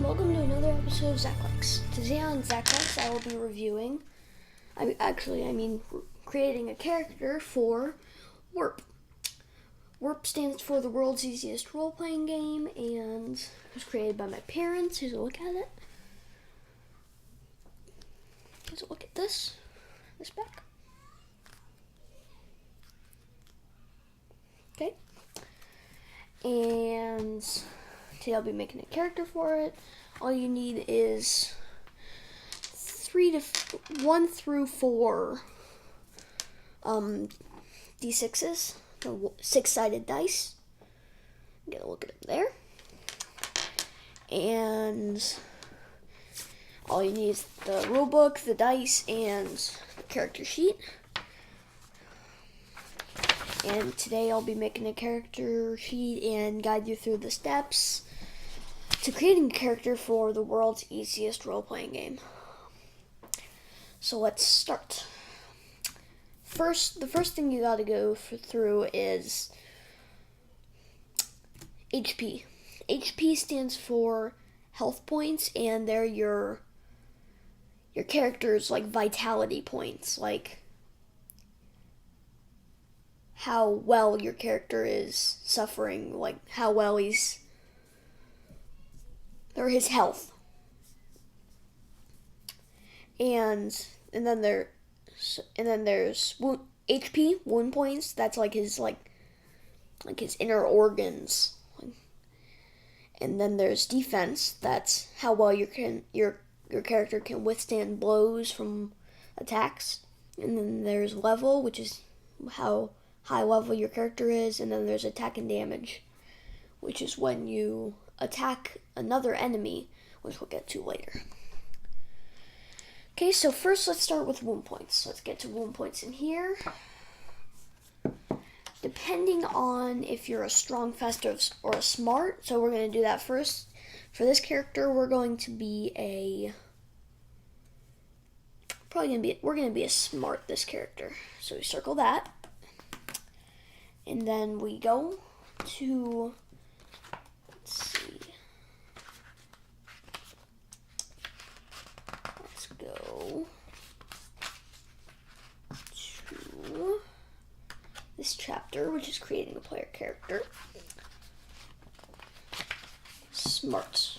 welcome to another episode of Zaclex. Today on Zaclex, I will be reviewing, creating a character for WERP. WERP stands for the world's easiest role-playing game, and it was created by my parents. Here's a look at it. Here's a look at this back. Okay. And today I'll be making a character for it. All you need is 1 through 4 D6s, the 6-sided dice. Get a look at it there. And all you need is the rulebook, the dice, and the character sheet. And today I'll be making a character sheet and guide you through the steps to creating a character for the world's easiest role-playing game. So let's start. The first thing you gotta go through is HP. HP stands for health points, and they're your character's vitality points, how well your character is suffering, how well his health. And then there's HP, wound points. That's his inner organs. And then there's defense. That's how well your character can withstand blows from attacks. And then there's level, which is how high level your character is. And then there's attack and damage, which is when you attack another enemy, which we'll get to later. Okay, so first let's start with wound points. Let's get to wound points in here. Depending on if you're a strong, fast, or a smart, so we're going to do that first. For this character, we're going to be a smart, this character. So we circle that. And then we go to, let's go to this chapter, which is creating a player character. Smart.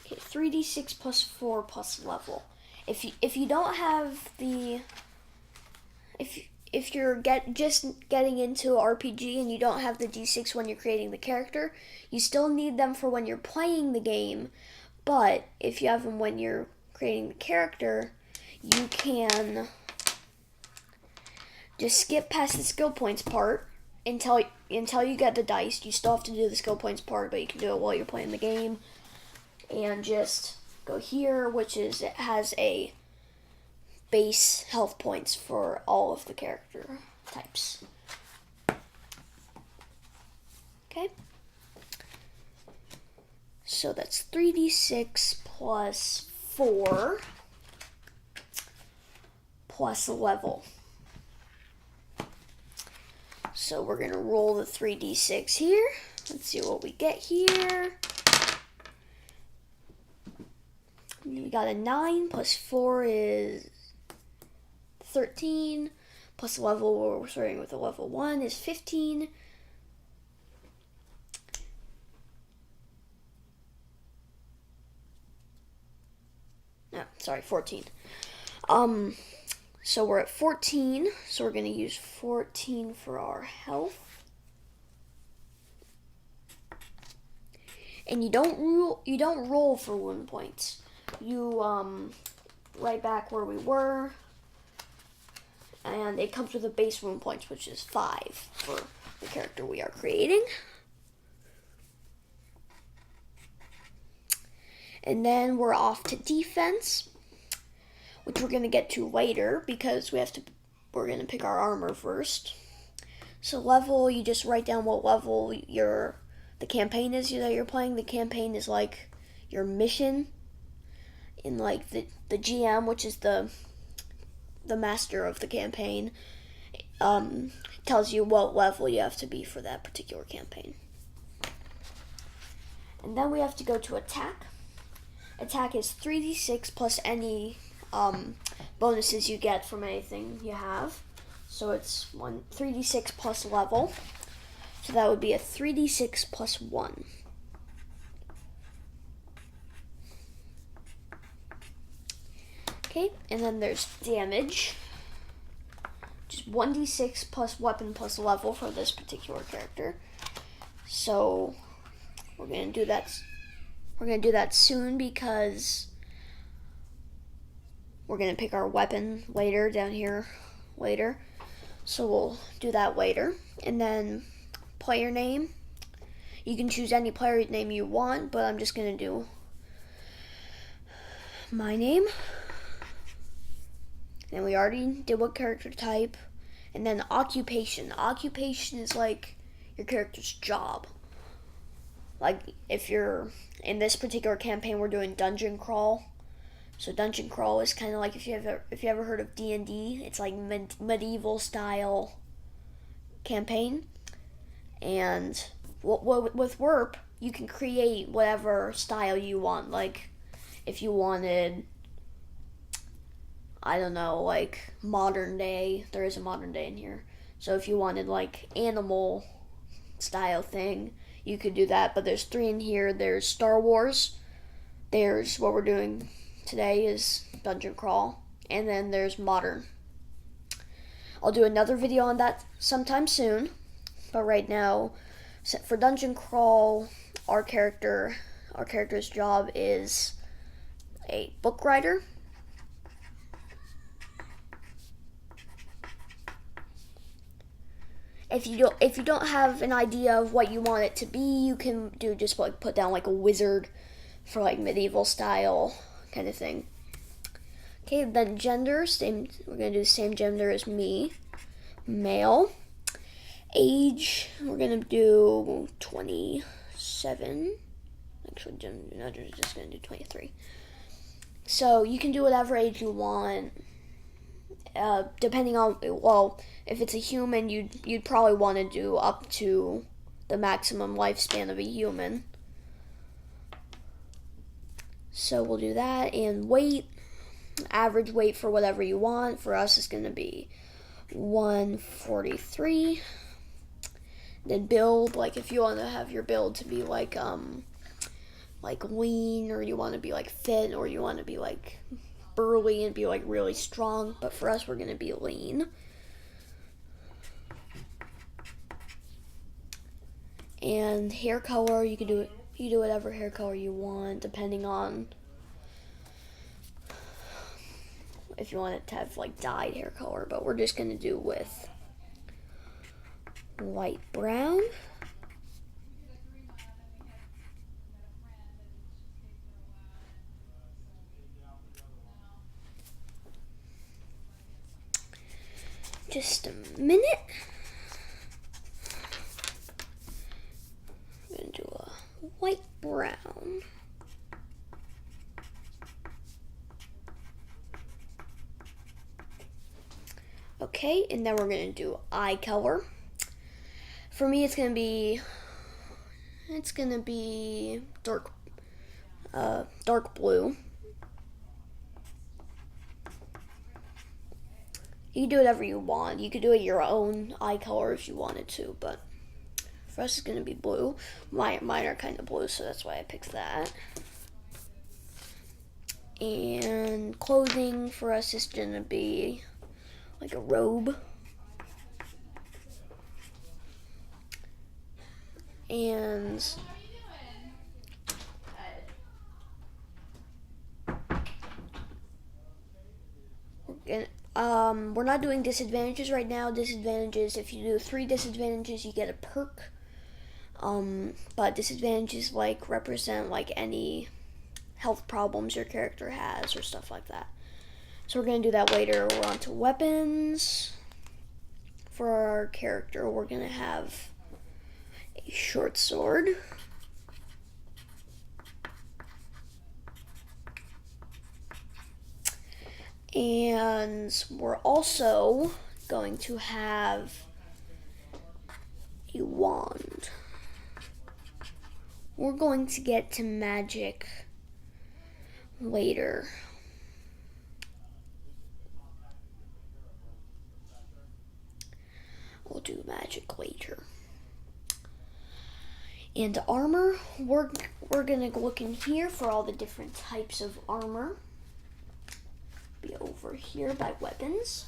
Okay, 3d6 plus 4 plus level. If you don't have the, if you're just getting into RPG and you don't have the d6 when you're creating the character, you still need them for when you're playing the game. But if you have them when you're creating the character, you can just skip past the skill points part until you get the dice. You still have to do the skill points part, but you can do it while you're playing the game. And just go here, it has a base health points for all of the character types. Okay. So that's 3d6 plus 4 plus level. So we're going to roll the 3d6 here. Let's see what we get here. We got a 9 plus 4 is 13. Plus level, we're starting with a level 1, is 15. No, sorry, 14. So we're at 14, so we're going to use 14 for our health. And you don't roll for wound points. You right back where we were, and it comes with a base wound points, which is 5 for the character we are creating. And then we're off to defense, which we're going to get to later because we're going to pick our armor first. So level, you just write down what level the campaign is that you're playing. The campaign is your mission. In the GM, which is the master of the campaign, tells you what level you have to be for that particular campaign. And then we have to go to attack. attack is 3d6 plus any bonuses you get from anything you have. So it's 3d6 plus level. So that would be a 3d6 plus 1. Okay, and then there's damage. Just 1d6 plus weapon plus level for this particular character. So we're gonna do that. We're gonna do that soon because we're gonna pick our weapon later down here later. So we'll do that later. And then player name. You can choose any player name you want, but I'm just gonna do my name. And we already did what character type. And then occupation. Occupation is like your character's job. Like if you're in this particular campaign, we're doing dungeon crawl. So dungeon crawl is kind of like if you ever heard of D&D, it's like medieval style campaign. And with WERP, you can create whatever style you want. Like if you wanted, I don't know, like modern day. There is a modern day in here. So if you wanted like animal style thing, you could do that. But there's 3 in here. There's Star Wars. There's what we're doing today is dungeon crawl. And then there's modern. I'll do another video on that sometime soon. But right now, for dungeon crawl, our character's job is a book writer. If you don't have an idea of what you want it to be, you can just like put down like a wizard for like medieval style kind of thing. Okay, then gender, we're gonna do the same gender as me, male. Age, we're gonna do 27. Actually, gender is just gonna do 23. So you can do whatever age you want. Depending on, well, if it's a human, you'd probably want to do up to the maximum lifespan of a human. So we'll do that. And weight, average weight for whatever you want. For us, is going to be 143. Then build, like if you want to have your build to be like lean, or you want to be like fit, or you want to be like burly and be like really strong, but for us we're gonna be lean. And hair color, you do whatever hair color you want, depending on if you want it to have like dyed hair color, but we're just gonna do with light brown. Just a minute. I'm gonna do a white brown. Okay, and then we're gonna do eye color. For me, it's gonna be dark blue. You can do whatever you want. You could do it your own eye color if you wanted to, but for us it's going to be blue. Mine are kind of blue, so that's why I picked that. And clothing for us is going to be like a robe. And we're not doing disadvantages right now. Disadvantages, if you do 3 disadvantages, you get a perk. But disadvantages like represent like any health problems your character has or stuff like that. So we're gonna do that later. We're on to weapons. For our character, we're gonna have a short sword. And we're also going to have a wand. We're going to get to magic later. We'll do magic later. And armor, we're gonna look in here for all the different types of armor. Be over here by weapons.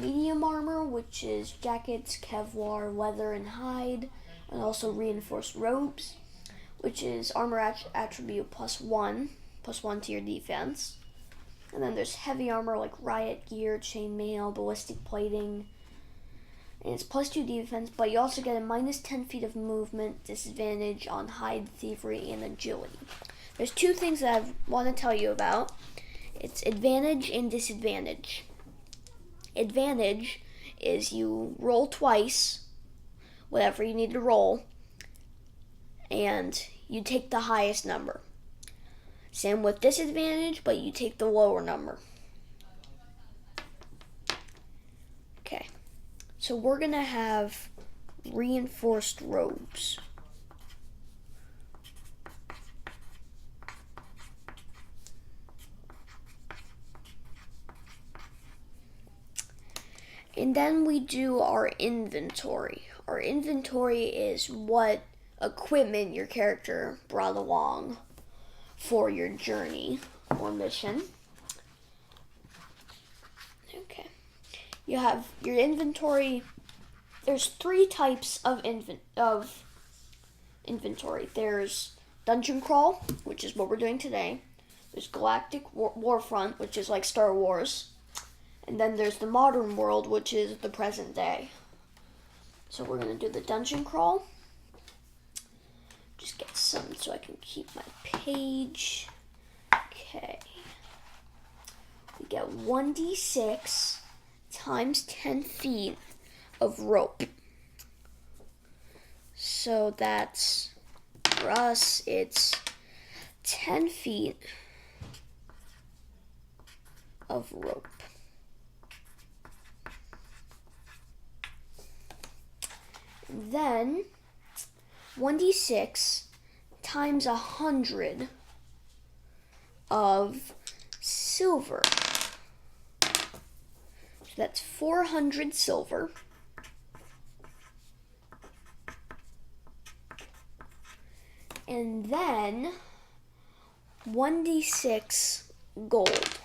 Medium armor, which is jackets, Kevlar, leather, and hide, and also reinforced robes, which is armor attribute +1 to your defense. And then there's heavy armor like riot gear, chainmail, ballistic plating, and it's +2 defense, but you also get a -10 feet of movement, disadvantage on hide, thievery, and agility. There's two things that I want to tell you about. It's advantage and disadvantage. Advantage is you roll twice, whatever you need to roll, and you take the highest number. Same with disadvantage, but you take the lower number. Okay, so we're gonna have reinforced robes. And then we do our inventory. Our inventory is what equipment your character brought along for your journey or mission. Okay. You have your inventory. There's 3 types of inventory. There's dungeon crawl, which is what we're doing today. There's galactic warfront, which is like Star Wars. And then there's the modern world, which is the present day. So we're going to do the dungeon crawl. Just get some so I can keep my page. Okay. We get 1d6 times 10 feet of rope. So that's, for us, it's 10 feet of rope. Then 1d6 times 100 of silver. So that's 400 silver. And then 1d6 gold.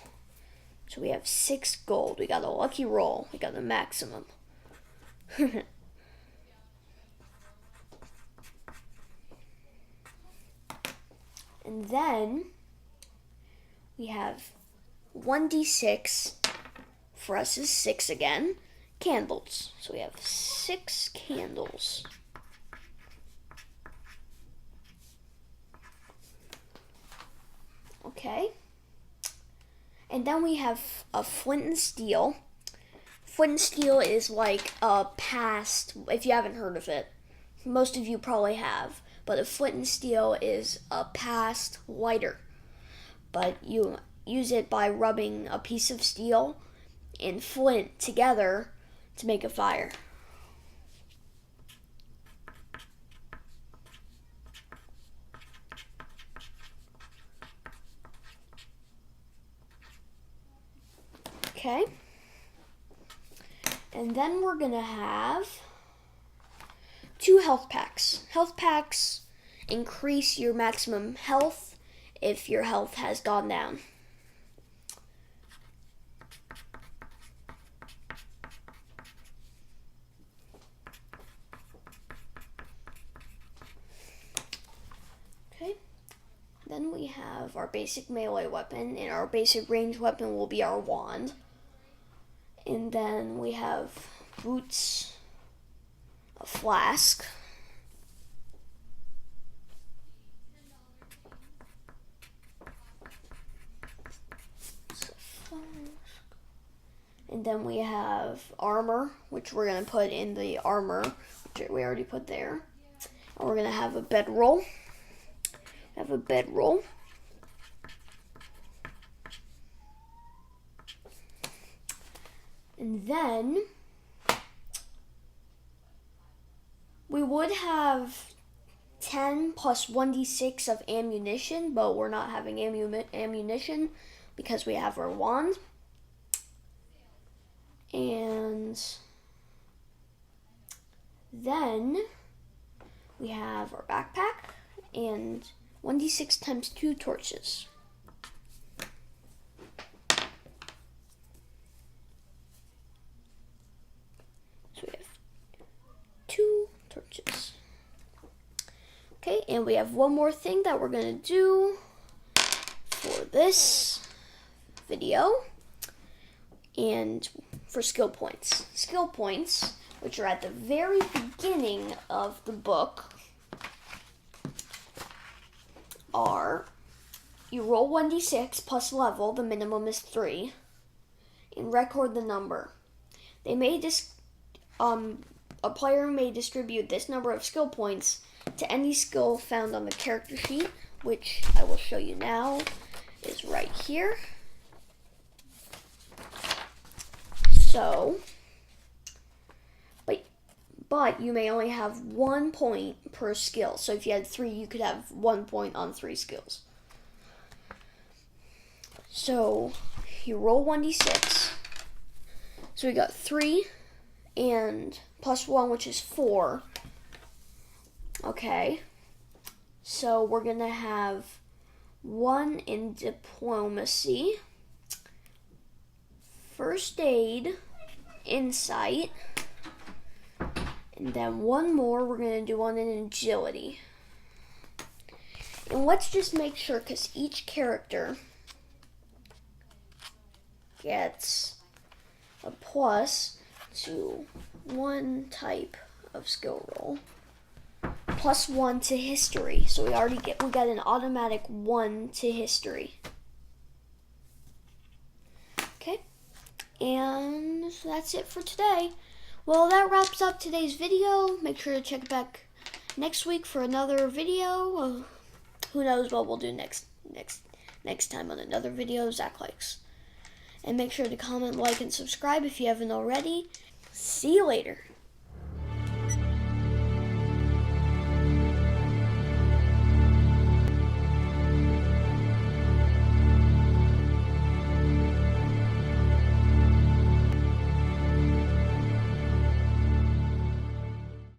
So we have 6 gold. We got a lucky roll. We got the maximum. And then we have 1d6, for us is 6 again, candles. So we have 6 candles. Okay. And then we have a flint and steel. Flint and steel is like a past, if you haven't heard of it, most of you probably have. But a flint and steel is a past lighter. But you use it by rubbing a piece of steel and flint together to make a fire. Okay. And then we're going to have 2 health packs. Health packs increase your maximum health if your health has gone down. Okay. Then we have our basic melee weapon, and our basic ranged weapon will be our wand. And then we have boots, a flask, and then we have armor, which we're going to put in the armor, which we already put there. And we're going to have a bedroll. And then we would have 10 plus 1d6 of ammunition, but we're not having ammunition because we have our wand. And then we have our backpack and 1d6 times 2 torches. So we have 2 torches. Okay, and we have one more thing that we're going to do for this video, and for skill points. Skill points, which are at the very beginning of the book, are you roll 1d6 plus level, the minimum is 3, and record the number. They may a player may distribute this number of skill points to any skill found on the character sheet, which I will show you now is right here. So, but you may only have 1 point per skill. So if you had 3, you could have 1 point on 3 skills. So you roll 1d6. So we got 3 and plus 1, which is 4. Okay. So we're going to have 1 in diplomacy, first aid, insight, and then 1 more, we're going to do 1 in agility. And let's just make sure, because each character gets a plus to 1 type of skill roll, plus 1 to history. So we got an automatic 1 to history. Okay, and that's it for today. Well, that wraps up today's video. Make sure to check back next week for another video. Who knows what we'll do next time on another video Zach likes. And make sure to comment, like, and subscribe if you haven't already. See you later.